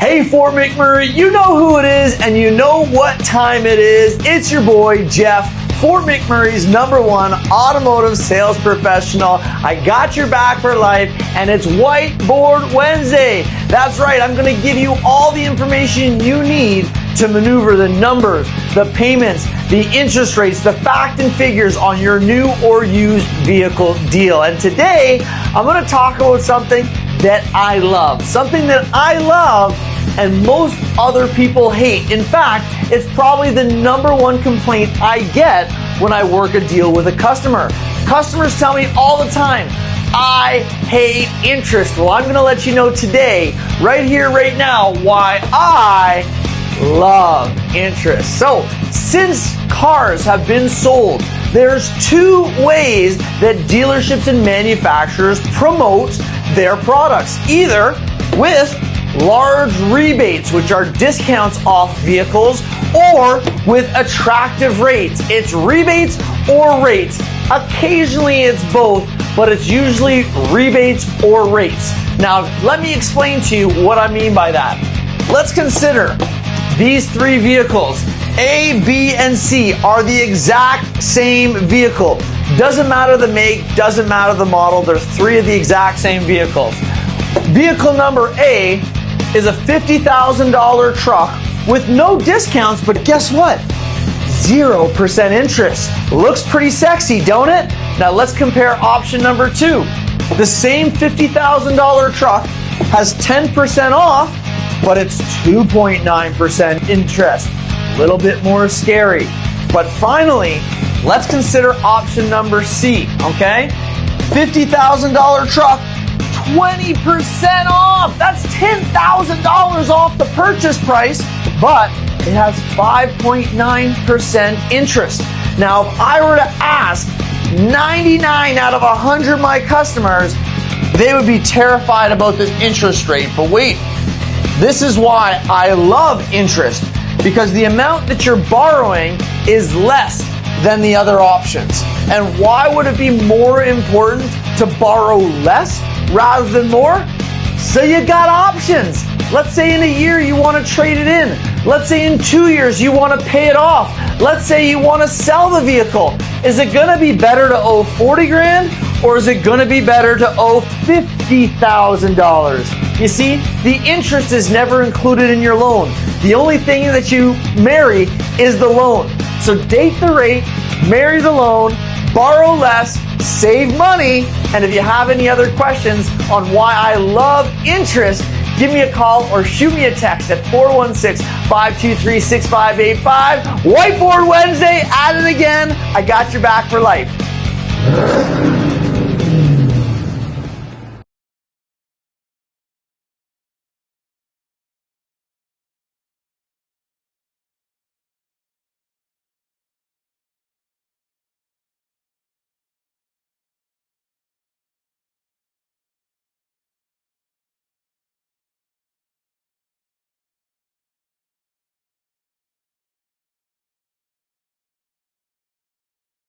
Hey Fort McMurray, you know who it is and you know what time it is. It's your boy Jeff, Fort McMurray's #1 automotive sales professional. I got your back for life and it's Whiteboard Wednesday. That's right, I'm going to give you all the information you need to maneuver the numbers, the payments, the interest rates, the fact and figures on your new or used vehicle deal. And today, I'm going to talk about something that I love. Something that I love and most other people hate. In fact, it's probably the #1 complaint I get when I work a deal with a customer. Customers tell me all the time, I hate interest. Well, I'm going to let you know today, right here, right now, why I love interest. So, since cars have been sold, there's two ways that dealerships and manufacturers promote their products. Either with large rebates, which are discounts off vehicles, or with attractive rates. It's rebates or rates. Occasionally it's both, but it's usually rebates or rates. Now, let me explain to you what I mean by that. Let's consider these three vehicles. A, B, and C are the exact same vehicle. Doesn't matter the make, doesn't matter the model, they're three of the exact same vehicles. Vehicle number A is a $50,000 truck with no discounts, but guess what? 0% interest. Looks pretty sexy, don't it? Now let's compare option number 2. The same $50,000 truck has 10% off, but it's 2.9% interest. A little bit more scary. But finally, let's consider option number C, okay? $50,000 truck, 20% off. That's $10,000 off the purchase price, but it has 5.9% interest. Now, if I were to ask 99 out of 100 of my customers, they would be terrified about this interest rate. But wait, this is why I love interest, because the amount that you're borrowing is less than the other options. And why would it be more important to borrow less rather than more? So you got options. Let's say in a year you want to trade it in. Let's say in 2 years you want to pay it off. Let's say you want to sell the vehicle. Is it going to be better to owe 40 grand or is it going to be better to owe $50,000? You see, the interest is never included in your loan. The only thing that you marry is the loan. So date the rate, marry the loan, borrow less, save money, and if you have any other questions on why I love interest, give me a call or shoot me a text at 416-523-6585. Whiteboard Wednesday, at it again. I got your back for life.